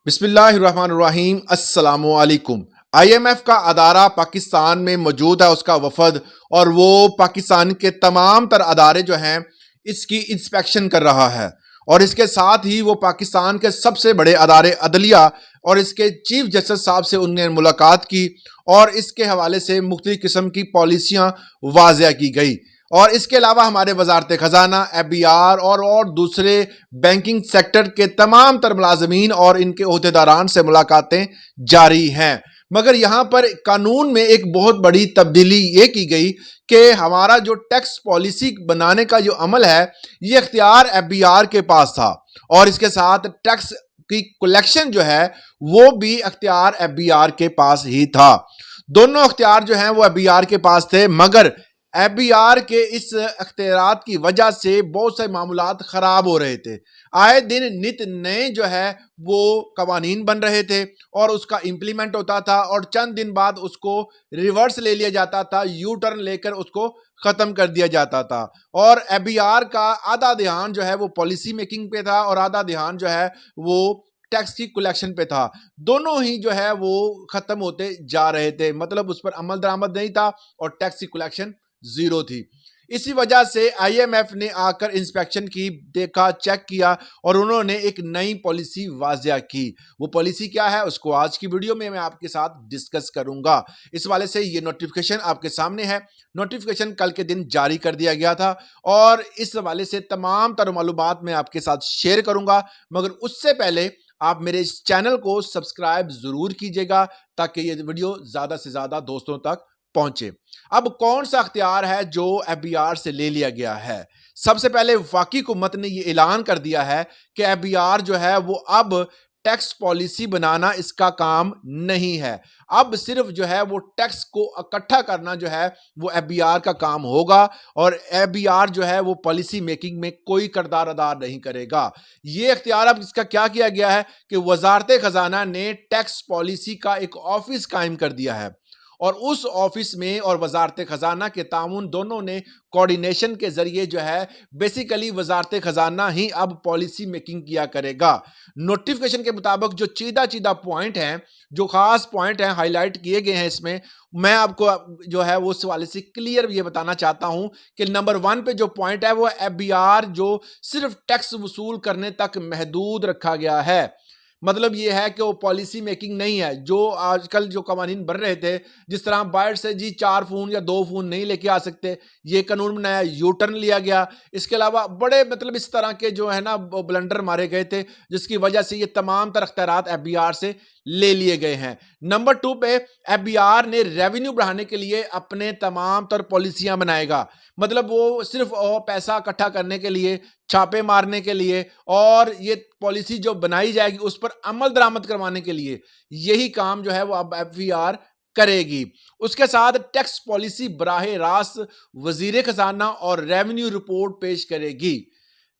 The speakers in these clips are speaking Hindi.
बिस्मिल्लाहिर्रहमानिर्रहीम अस्सलामुअलैकुम। आईएमएफ का अदारा पाकिस्तान में मौजूद है, उसका वफद, और वो पाकिस्तान के तमाम तर अदारे जो हैं इसकी इंस्पेक्शन कर रहा है। और इसके साथ ही वो पाकिस्तान के सबसे बड़े अदारे अदलिया और इसके चीफ जस्टिस साहब से उन्हें मुलाकात की और इसके हवाले से मुख्तलिफ किस्म की पॉलिसियाँ वाज़िया की गई। और इसके अलावा हमारे वजारत खजाना, एफबीआर और दूसरे बैंकिंग सेक्टर के तमाम तर मुलाजमीन और इनके अहदेदारान से मुलाकातें जारी हैं। मगर यहाँ पर कानून में एक बहुत बड़ी तब्दीली ये की गई कि हमारा जो टैक्स पॉलिसी बनाने का जो अमल है ये इख्तियार एफबीआर के पास था, और इसके साथ टैक्स की कलेक्शन जो है वो भी इख्तियार एफबीआर के पास ही था। दोनों इख्तियार जो हैं वो एफबीआर के पास थे, मगर एफबीआर के इस अख्तियारात की वजह से बहुत से मामलात खराब हो रहे थे। आए दिन नित नए जो है वो कवानीन बन रहे थे और उसका इम्प्लीमेंट होता था और चंद दिन बाद उसको रिवर्स ले लिया जाता था, यू टर्न लेकर उसको खत्म कर दिया जाता था। और एफबीआर का आधा ध्यान जो है वो पॉलिसी मेकिंग पे था और आधा ध्यान जो है वो टैक्स की कलेक्शन पे था। दोनों ही जो है वो खत्म होते जा रहे थे, मतलब उस पर अमल दरामद नहीं था और टैक्स की कलेक्शन जीरो थी। इसी वजह से आईएमएफ ने आकर इंस्पेक्शन की, देखा, चेक किया और उन्होंने एक नई पॉलिसी वाजिया की। वो पॉलिसी क्या है उसको आज की वीडियो में मैं आपके साथ डिस्कस करूंगा। इस वाले से ये नोटिफिकेशन आपके सामने है। नोटिफिकेशन कल के दिन जारी कर दिया गया था और इस हवाले से तमाम तर मालूमात मैं आपके साथ शेयर करूंगा, मगर उससे पहले आप मेरे इस चैनल को सब्सक्राइब जरूर कीजिएगा ताकि ये वीडियो ज्यादा से ज्यादा दोस्तों तक पहुंचे। अब कौन सा अख्तियार है जो एफबीआर से ले लिया गया है? सबसे पहले वफाकी हुकूमत ने यह ऐलान कर दिया है कि एफबीआर जो है वो अब टैक्स पॉलिसी बनाना इसका काम नहीं है। अब सिर्फ जो है वो टैक्स को इकट्ठा करना जो है वो एफबीआर का काम होगा और एफबीआर जो है वो पॉलिसी मेकिंग में कोई किरदार अदा नहीं करेगा। ये इख्तियार अब इसका क्या किया गया है कि वजारत खजाना ने टैक्स पॉलिसी का एक ऑफिस कायम कर दिया है और उस ऑफिस में और वजारत खजाना के ताउन दोनों ने कोऑर्डिनेशन के जरिए जो है बेसिकली वजारत खजाना ही अब पॉलिसी मेकिंग किया करेगा। नोटिफिकेशन के मुताबिक जो चीदा चीदा पॉइंट हैं, जो खास पॉइंट हैं, हाईलाइट किए गए हैं इसमें, मैं आपको जो है वो उस वाले से क्लियर ये बताना चाहता हूं कि नंबर 1 पे जो पॉइंट है वो एफबीआर जो सिर्फ टैक्स वसूल करने तक महदूद रखा गया है। मतलब ये है कि वो पॉलिसी मेकिंग नहीं है। जो आजकल जो कवानीन बन रहे थे, जिस तरह बाहर से जी 4 फोन या 2 फोन नहीं लेके आ सकते, ये कानून बनाया, यू टर्न लिया गया। इसके अलावा बड़े मतलब इस तरह के जो है ना ब्लंडर मारे गए थे, जिसकी वजह से ये तमाम तर अख्तियारात एफबीआर से ले लिए गए हैं। नंबर 2 पे एफबीआर ने रेवेन्यू बढ़ाने के लिए अपने तमाम तर पॉलिसियां बनाएगा। मतलब वो सिर्फ पैसा इकट्ठा करने के लिए, छापे मारने के लिए और ये पॉलिसी जो बनाई जाएगी उस पर अमल दरामद करवाने के लिए यही काम जो है वो अब एफबीआर करेगी। उसके साथ टैक्स पॉलिसी बराह रास्त वजीर खजाना और रेवेन्यू रिपोर्ट पेश करेगी।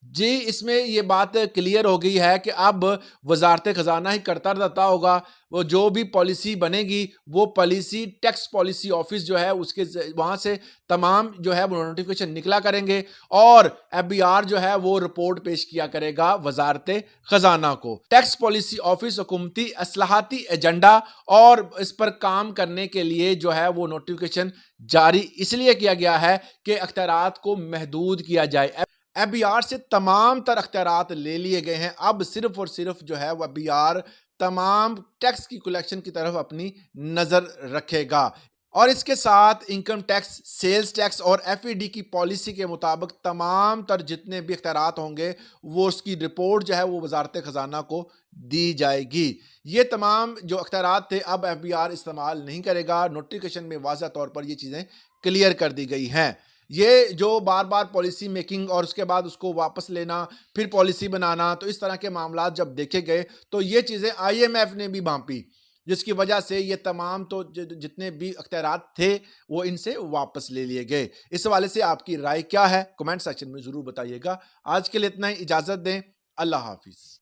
जी, इसमें ये बात क्लियर हो गई है कि अब वजारत खजाना ही करता रहता होगा। वो जो भी पॉलिसी बनेगी वो पॉलिसी टैक्स पॉलिसी ऑफिस जो है उसके वहां से तमाम जो है वो नोटिफिकेशन निकला करेंगे और एफबीआर जो है वो रिपोर्ट पेश किया करेगा वजारत खजाना को। टैक्स पॉलिसी ऑफिस हुकूमती असलाहती एजेंडा और इस पर काम करने के लिए जो है वो नोटिफिकेशन जारी इसलिए किया गया है कि अख्तियारात को महदूद किया जाए। एफबीआर से तमाम तर अख्तियारात ले लिए गए हैं। अब सिर्फ और सिर्फ जो है वह एफबीआर तमाम टैक्स की कलेक्शन की तरफ अपनी नजर रखेगा और इसके साथ इनकम टैक्स, सेल्स टैक्स और एफईडी की पॉलिसी के मुताबिक तमाम तर जितने भी अख्तियारात होंगे वो उसकी रिपोर्ट जो है वो वजारत खजाना को दी जाएगी। ये तमाम जो अख्तियारात थे अब एफबीआर इस्तेमाल नहीं करेगा। नोटिफिकेशन में वाज़ह तौर पर ये चीज़ें क्लियर कर दी गई हैं। ये जो बार बार पॉलिसी मेकिंग और उसके बाद उसको वापस लेना, फिर पॉलिसी बनाना, तो इस तरह के मामला जब देखे गए तो ये चीज़ें आईएमएफ ने भी भांपी, जिसकी वजह से ये तमाम तो जितने भी अख्तियारात थे वो इनसे वापस ले लिए गए। इस हवाले से आपकी राय क्या है कमेंट सेक्शन में ज़रूर बताइएगा। आज के लिए इतना ही, इजाज़त दें। अल्लाह हाफिज़।